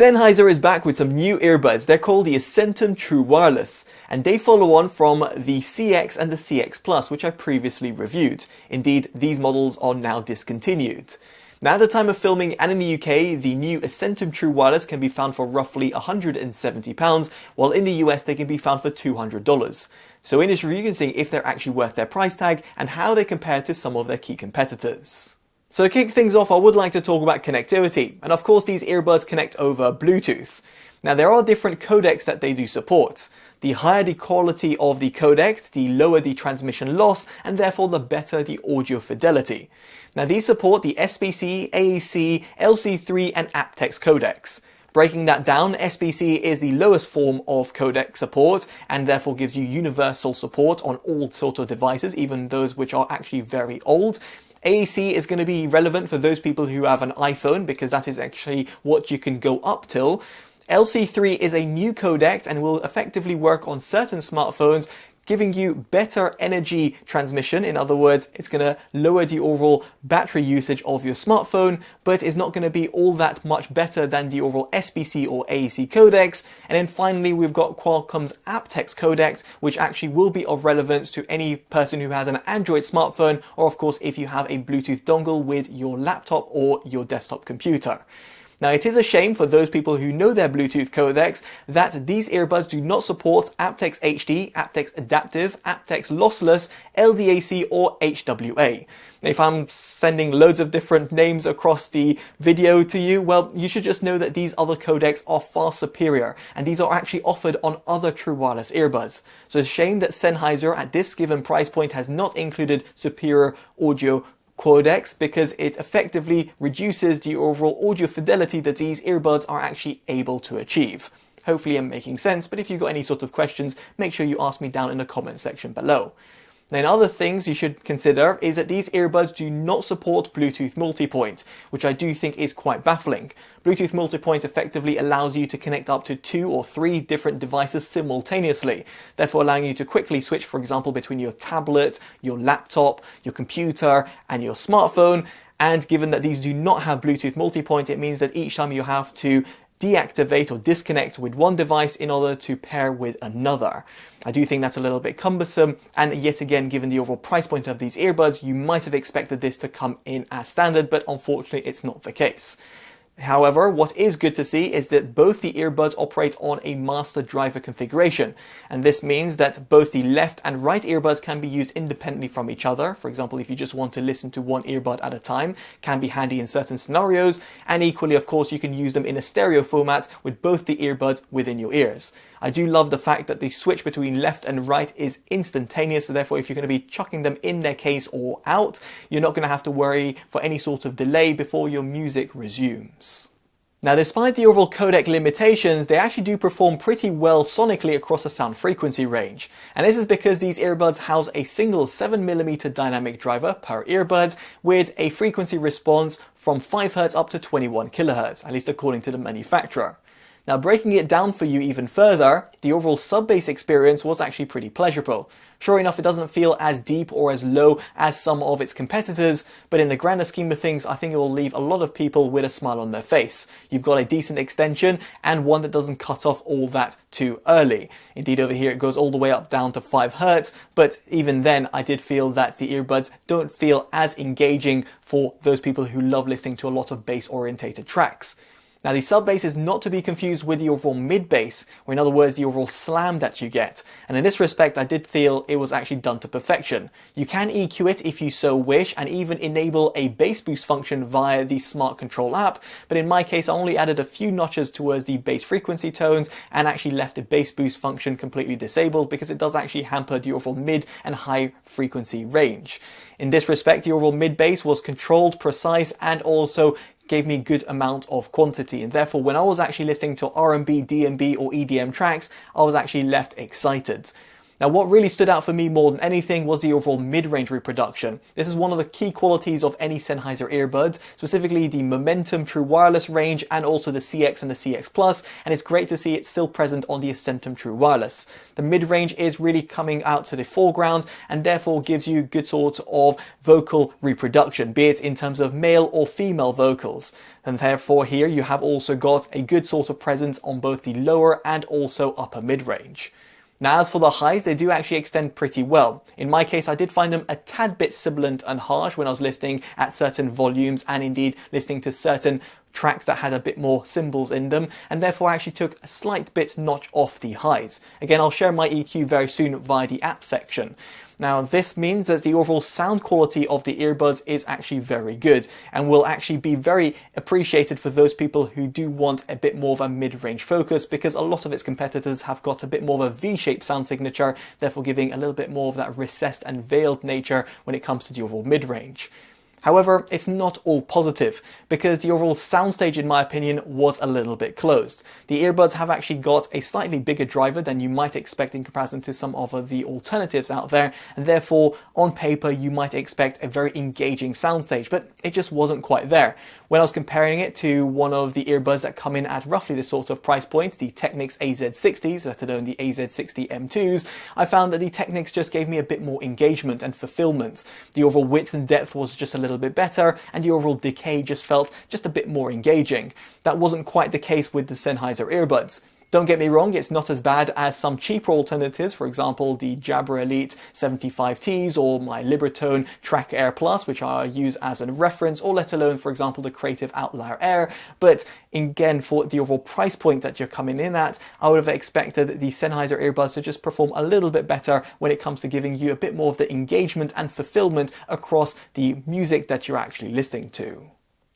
Sennheiser is back with some new earbuds. They're called the Accentum True Wireless, and they follow on from the CX and the CX Plus, which I previously reviewed. Indeed, these models are now discontinued. Now, at the time of filming and in the UK, the new Accentum True Wireless can be found for roughly £170, while in the US they can be found for $200. So in this review you can see if they're actually worth their price tag and how they compare to some of their key competitors. So to kick things off, I would like to talk about connectivity, and of course these earbuds connect over Bluetooth. Now there are different codecs that they do support. The higher the quality of the codec, the lower the transmission loss, and therefore the better the audio fidelity. Now these support the SBC, AAC, LC3 and aptX codecs. Breaking that down, SBC is the lowest form of codec support and therefore gives you universal support on all sorts of devices, even those which are actually very old. AAC is going to be relevant for those people who have an iPhone because that is actually what you can go up till. LC3 is a new codec and will effectively work on certain smartphones, giving you better energy transmission. In other words, it's going to lower the overall battery usage of your smartphone, but it's not going to be all that much better than the overall SBC or AAC codecs. And then finally, we've got Qualcomm's aptX codec, which actually will be of relevance to any person who has an Android smartphone, or of course, if you have a Bluetooth dongle with your laptop or your desktop computer. Now it is a shame for those people who know their Bluetooth codecs that these earbuds do not support aptX HD, aptX Adaptive, aptX Lossless, LDAC or HWA. If I'm sending loads of different names across the video to you, well, you should just know that these other codecs are far superior, and these are actually offered on other True Wireless earbuds. So it's a shame that Sennheiser at this given price point has not included superior audio codecs, because it effectively reduces the overall audio fidelity that these earbuds are actually able to achieve. Hopefully I'm making sense, but if you've got any sort of questions, make sure you ask me down in the comment section below. Then other things you should consider is that these earbuds do not support Bluetooth multipoint, which I do think is quite baffling. Bluetooth multipoint effectively allows you to connect up to 2 or 3 different devices simultaneously, therefore allowing you to quickly switch, for example, between your tablet, your laptop, your computer, and your smartphone. And given that these do not have Bluetooth multipoint, it means that each time you have to deactivate or disconnect with one device in order to pair with another. I do think that's a little bit cumbersome, and yet again, given the overall price point of these earbuds, you might have expected this to come in as standard, but unfortunately it's not the case. However, what is good to see is that both the earbuds operate on a master driver configuration, and this means that both the left and right earbuds can be used independently from each other. For example, if you just want to listen to one earbud at a time, can be handy in certain scenarios, and equally, of course, you can use them in a stereo format with both the earbuds within your ears. I do love the fact that the switch between left and right is instantaneous, so therefore if you're going to be chucking them in their case or out, you're not going to have to worry for any sort of delay before your music resumes. Now, despite the overall codec limitations, they actually do perform pretty well sonically across a sound frequency range. And this is because these earbuds house a single 7mm dynamic driver per earbud with a frequency response from 5Hz up to 21 kHz, at least according to the manufacturer. Now, breaking it down for you even further, the overall sub-bass experience was actually pretty pleasurable. Sure enough, it doesn't feel as deep or as low as some of its competitors, but in the grander scheme of things, I think it will leave a lot of people with a smile on their face. You've got a decent extension and one that doesn't cut off all that too early. Indeed, over here it goes all the way up down to 5Hz, but even then I did feel that the earbuds don't feel as engaging for those people who love listening to a lot of bass-orientated tracks. Now, the sub-bass is not to be confused with the overall mid-bass, or in other words, the overall slam that you get. And in this respect, I did feel it was actually done to perfection. You can EQ it if you so wish, and even enable a bass boost function via the Smart Control app, but in my case, I only added a few notches towards the bass frequency tones, and actually left the bass boost function completely disabled, because it does actually hamper the overall mid and high frequency range. In this respect, the overall mid-bass was controlled, precise, and also gave me a good amount of quantity, and therefore when I was actually listening to R&B, D&B or EDM tracks, I was actually left excited. Now, what really stood out for me more than anything was the overall mid-range reproduction. This is one of the key qualities of any Sennheiser earbuds, specifically the Momentum True Wireless range and also the CX and the CX Plus, and it's great to see it's still present on the Accentum True Wireless. The mid-range is really coming out to the foreground and therefore gives you good sorts of vocal reproduction, be it in terms of male or female vocals. And therefore here you have also got a good sort of presence on both the lower and also upper mid-range. Now, as for the highs, they do actually extend pretty well. In my case, I did find them a tad bit sibilant and harsh when I was listening at certain volumes and indeed listening to certain tracks that had a bit more cymbals in them, and therefore I actually took a slight bit notch off the highs. Again, I'll share my EQ very soon via the app section. Now, this means that the overall sound quality of the earbuds is actually very good and will actually be very appreciated for those people who do want a bit more of a mid-range focus, because a lot of its competitors have got a bit more of a V-shaped sound signature, therefore giving a little bit more of that recessed and veiled nature when it comes to the overall mid-range. However, it's not all positive, because the overall soundstage, in my opinion, was a little bit closed. The earbuds have actually got a slightly bigger driver than you might expect in comparison to some of the alternatives out there, and therefore, on paper, you might expect a very engaging soundstage, but it just wasn't quite there. When I was comparing it to one of the earbuds that come in at roughly this sort of price points, the Technics AZ80s, let alone the AZ60 M2s, I found that the Technics just gave me a bit more engagement and fulfillment. The overall width and depth was just a little bit better, and the overall decay just felt just a bit more engaging. That wasn't quite the case with the Sennheiser earbuds. Don't get me wrong, it's not as bad as some cheaper alternatives, for example the Jabra Elite 75Ts or my Libratone Track Air Plus, which I use as a reference, or let alone, for example, the Creative Outlier Air. But again, for the overall price point that you're coming in at, I would have expected the Sennheiser earbuds to just perform a little bit better when it comes to giving you a bit more of the engagement and fulfillment across the music that you're actually listening to.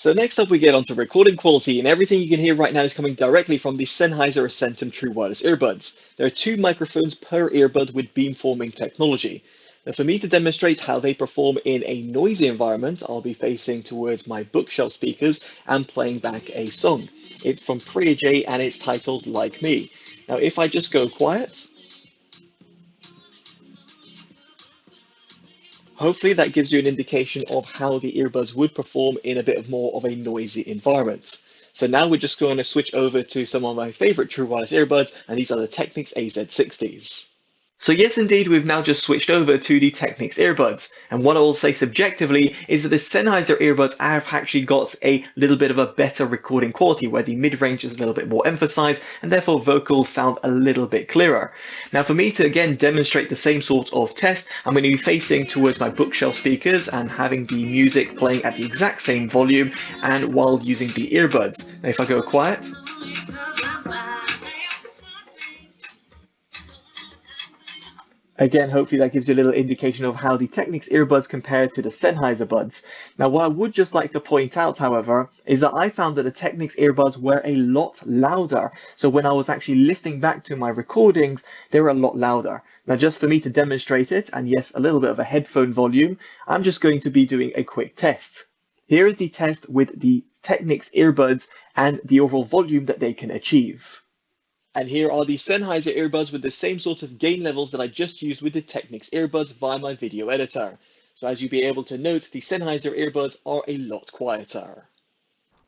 So next up we get onto recording quality, and everything you can hear right now is coming directly from the Sennheiser Accentum True Wireless earbuds. There are 2 microphones per earbud with beamforming technology. Now, for me to demonstrate how they perform in a noisy environment, I'll be facing towards my bookshelf speakers and playing back a song. It's from EAH-AZ80 and it's titled Like Me. Now if I just go quiet, hopefully that gives you an indication of how the earbuds would perform in a bit more of a noisy environment. So now we're just going to switch over to some of my favorite True Wireless earbuds, and these are the Technics AZ60s. So yes, indeed, we've now just switched over to the Technics earbuds, and what I will say subjectively is that the Sennheiser earbuds have actually got a little bit of a better recording quality, where the mid-range is a little bit more emphasized and therefore vocals sound a little bit clearer. Now for me to again demonstrate the same sort of test, I'm going to be facing towards my bookshelf speakers and having the music playing at the exact same volume and while using the earbuds. Now if I go quiet, again, hopefully that gives you a little indication of how the Technics earbuds compare to the Sennheiser buds. Now, what I would just like to point out, however, is that I found that the Technics earbuds were a lot louder. So when I was actually listening back to my recordings, they were a lot louder. Now, just for me to demonstrate it, and yes, a little bit of a headphone volume, I'm just going to be doing a quick test. Here is the test with the Technics earbuds and the overall volume that they can achieve. And here are the Sennheiser earbuds with the same sort of gain levels that I just used with the Technics earbuds via my video editor. So as you'll be able to note, the Sennheiser earbuds are a lot quieter.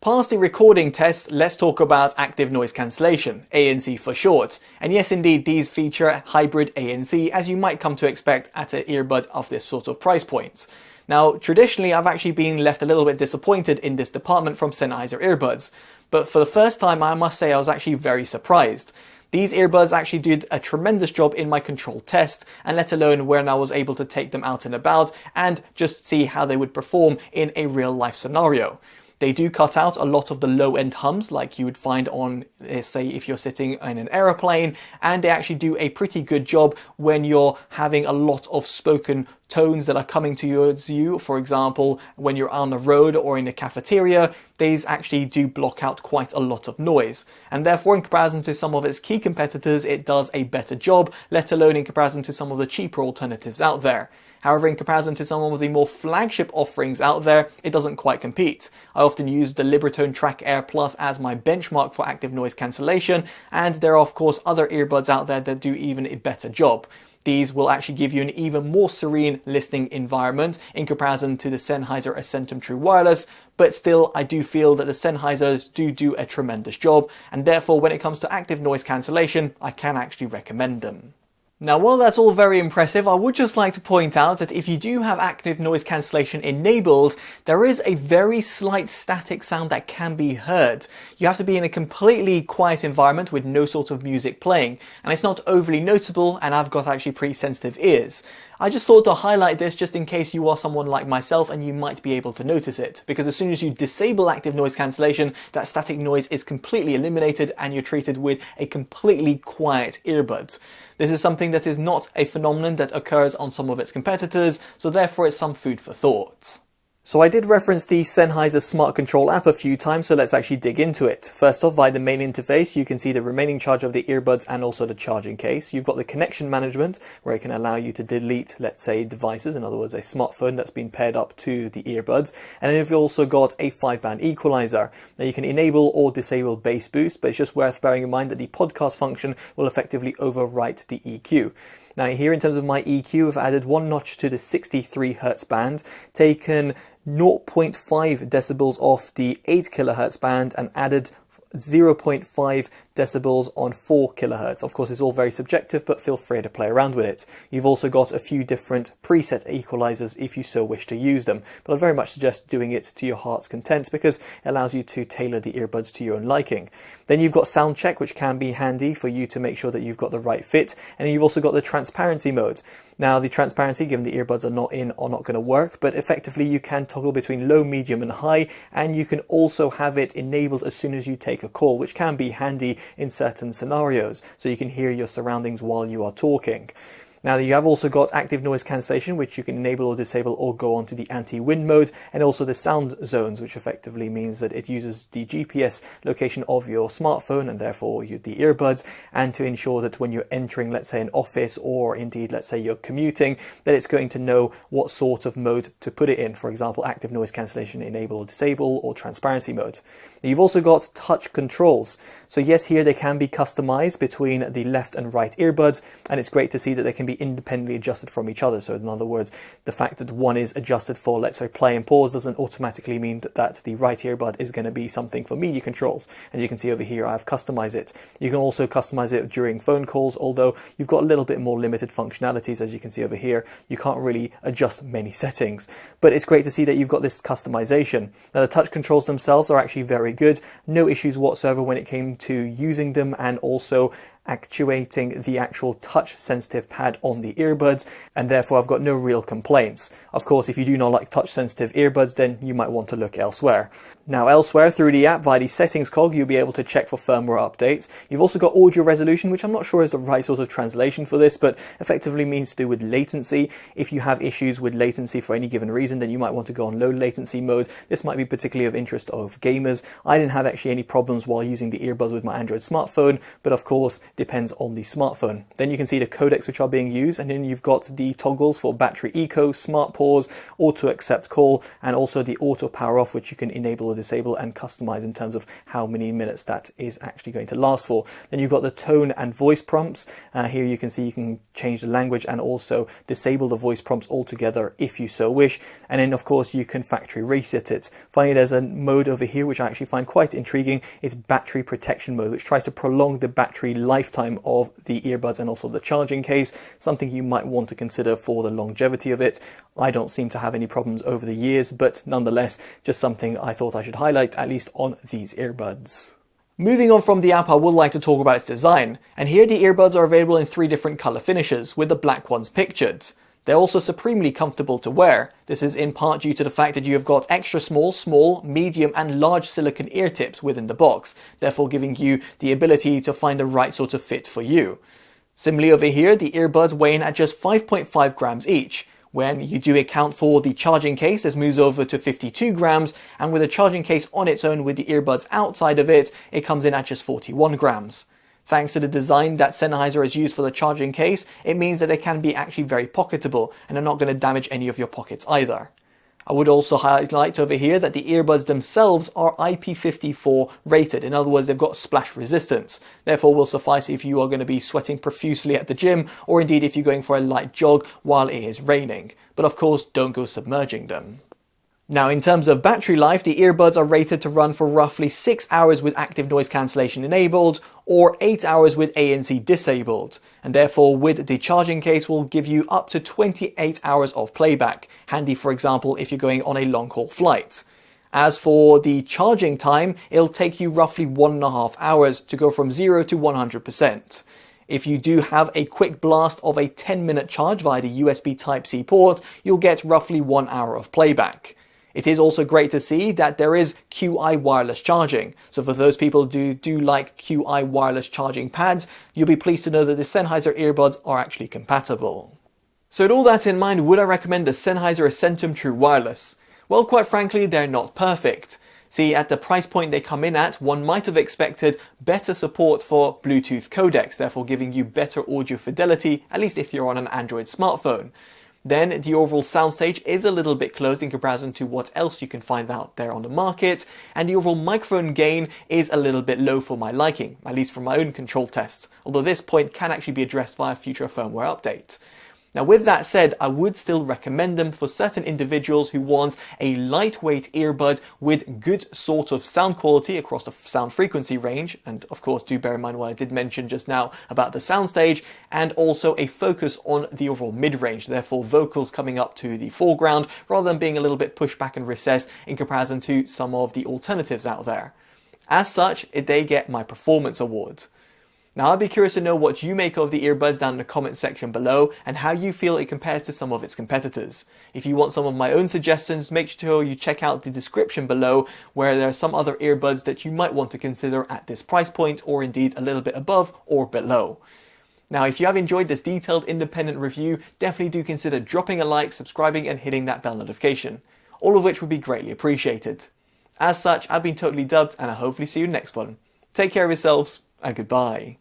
Past the recording test, let's talk about active noise cancellation, ANC for short. And yes, indeed, these feature hybrid ANC, as you might come to expect at an earbud of this sort of price point. Now, traditionally, I've actually been left a little bit disappointed in this department from Sennheiser earbuds, but for the first time, I must say I was actually very surprised. These earbuds actually did a tremendous job in my control test, and let alone when I was able to take them out and about and just see how they would perform in a real life scenario. They do cut out a lot of the low-end hums like you would find on, say, if you're sitting in an aeroplane, and they actually do a pretty good job when you're having a lot of spoken tones that are coming towards you. For example, when you're on the road or in a cafeteria, these actually do block out quite a lot of noise. And therefore, in comparison to some of its key competitors, it does a better job, let alone in comparison to some of the cheaper alternatives out there. However, in comparison to some of the more flagship offerings out there, it doesn't quite compete. I often use the Libratone Track Air Plus as my benchmark for active noise cancellation, and there are of course other earbuds out there that do even a better job. These will actually give you an even more serene listening environment in comparison to the Sennheiser Accentum True Wireless, but still I do feel that the Sennheisers do a tremendous job, and therefore when it comes to active noise cancellation, I can actually recommend them. Now, while that's all very impressive, I would just like to point out that if you do have active noise cancellation enabled, there is a very slight static sound that can be heard. You have to be in a completely quiet environment with no sort of music playing, and it's not overly noticeable, and I've got actually pretty sensitive ears. I just thought to highlight this just in case you are someone like myself and you might be able to notice it, because as soon as you disable active noise cancellation, that static noise is completely eliminated and you're treated with a completely quiet earbud. This is something that is not a phenomenon that occurs on some of its competitors, so therefore it's some food for thought. So I did reference the Sennheiser Smart Control app a few times, so let's actually dig into it. First off, via the main interface, you can see the remaining charge of the earbuds and also the charging case. You've got the connection management, where it can allow you to delete, let's say, devices, in other words, a smartphone that's been paired up to the earbuds. And then you've also got a 5-band equalizer. Now you can enable or disable bass boost, but it's just worth bearing in mind that the podcast function will effectively overwrite the EQ. Now here in terms of my EQ, I've added one notch to the 63 Hz band, taken 0.5 decibels off the 8 kHz band and added 0.5 decibels on 4 kHz. Of course, it's all very subjective, but feel free to play around with it. You've also got a few different preset equalizers if you so wish to use them, but I very much suggest doing it to your heart's content because it allows you to tailor the earbuds to your own liking. Then you've got sound check, which can be handy for you to make sure that you've got the right fit, and then you've also got the transparency mode. Now the transparency, given the earbuds are not in, are not going to work, but effectively you can toggle between low, medium and high, and you can also have it enabled as soon as you take a call, which can be handy in certain scenarios, so you can hear your surroundings while you are talking. Now you have also got active noise cancellation, which you can enable or disable or go onto the anti-wind mode, and also the sound zones, which effectively means that it uses the GPS location of your smartphone and therefore the earbuds, and to ensure that when you're entering, let's say, an office or indeed, let's say, you're commuting, that it's going to know what sort of mode to put it in. For example, active noise cancellation enable or disable, or transparency mode. Now, you've also got touch controls. So yes, here they can be customized between the left and right earbuds, and it's great to see that they can be independently adjusted from each other. So in other words, the fact that one is adjusted for, let's say, play and pause doesn't automatically mean that the right earbud is going to be something for media controls. As you can see over here, I've customized it. You can also customize it during phone calls, although you've got a little bit more limited functionalities. As you can see over here, you can't really adjust many settings, but it's great to see that you've got this customization. Now the touch controls themselves are actually very good. No issues whatsoever when it came to using them and also actuating the actual touch sensitive pad on the earbuds, and therefore I've got no real complaints. Of course, if you do not like touch sensitive earbuds, then you might want to look elsewhere. Now elsewhere, through the app via the settings cog, you'll be able to check for firmware updates. You've also got audio resolution, which I'm not sure is the right sort of translation for this, but effectively means to do with latency. If you have issues with latency for any given reason, then you might want to go on low latency mode. This might be particularly of interest of gamers. I didn't have actually any problems while using the earbuds with my Android smartphone, but of course depends on the smartphone. Then you can see the codecs which are being used, and then you've got the toggles for battery eco, smart pause, auto accept call, and also the auto power off, which you can enable or disable and customize in terms of how many minutes that is actually going to last for. Then you've got the tone and voice prompts. Here you can see you can change the language and also disable the voice prompts altogether if you so wish. And then of course you can factory reset it. Finally, there's a mode over here which I actually find quite intriguing. It's battery protection mode, which tries to prolong the battery lifetime of the earbuds and also the charging case, something you might want to consider for the longevity of it. I don't seem to have any problems over the years, but nonetheless, just something I thought I should highlight, at least on these earbuds. Moving on from the app, I would like to talk about its design, and here the earbuds are available in 3 different color finishes, with the black ones pictured. They're also supremely comfortable to wear. This is in part due to the fact that you have got extra small, small, medium and large silicone ear tips within the box, therefore giving you the ability to find the right sort of fit for you. Similarly over here, the earbuds weigh in at just 5.5 grams each. When you do account for the charging case, this moves over to 52 grams, and with the charging case on its own with the earbuds outside of it, it comes in at just 41 grams. Thanks to the design that Sennheiser has used for the charging case, it means that they can be actually very pocketable and are not going to damage any of your pockets either. I would also highlight over here that the earbuds themselves are IP54 rated. In other words, they've got splash resistance. Therefore, will suffice if you are going to be sweating profusely at the gym, or indeed if you're going for a light jog while it is raining. But of course, don't go submerging them. Now, in terms of battery life, the earbuds are rated to run for roughly 6 hours with active noise cancellation enabled, or 8 hours with ANC disabled, and therefore with the charging case will give you up to 28 hours of playback, handy for example if you're going on a long haul flight. As for the charging time, it'll take you roughly 1.5 hours to go from 0 to 100%. If you do have a quick blast of a 10-minute charge via the USB Type-C port, you'll get roughly 1 hour of playback. It is also great to see that there is QI wireless charging. So for those people who do like QI wireless charging pads, you'll be pleased to know that the Sennheiser earbuds are actually compatible. So with all that in mind, would I recommend the Sennheiser Accentum True Wireless? Well, quite frankly, they're not perfect. See, at the price point they come in at, one might have expected better support for Bluetooth codecs, therefore giving you better audio fidelity, at least if you're on an Android smartphone. Then the overall Soundstage is a little bit closed in comparison to what else you can find out there on the market, and the overall microphone gain is a little bit low for my liking, at least from my own control tests, although this point can actually be addressed via future firmware update. Now with that said, I would still recommend them for certain individuals who want a lightweight earbud with good sort of sound quality across the sound frequency range, and of course do bear in mind what I did mention just now about the Soundstage, and also a focus on the overall mid-range, therefore vocals coming up to the foreground rather than being a little bit pushed back and recessed in comparison to some of the alternatives out there. As such, they get my performance award. Now I'd be curious to know what you make of the earbuds down in the comment section below and how you feel it compares to some of its competitors. If you want some of my own suggestions, make sure you check out the description below where there are some other earbuds that you might want to consider at this price point or indeed a little bit above or below. Now if you have enjoyed this detailed independent review, definitely do consider dropping a like, subscribing and hitting that bell notification, all of which would be greatly appreciated. As such, I've been Totally Dubbed and I'll hopefully see you next one. Take care of yourselves and goodbye.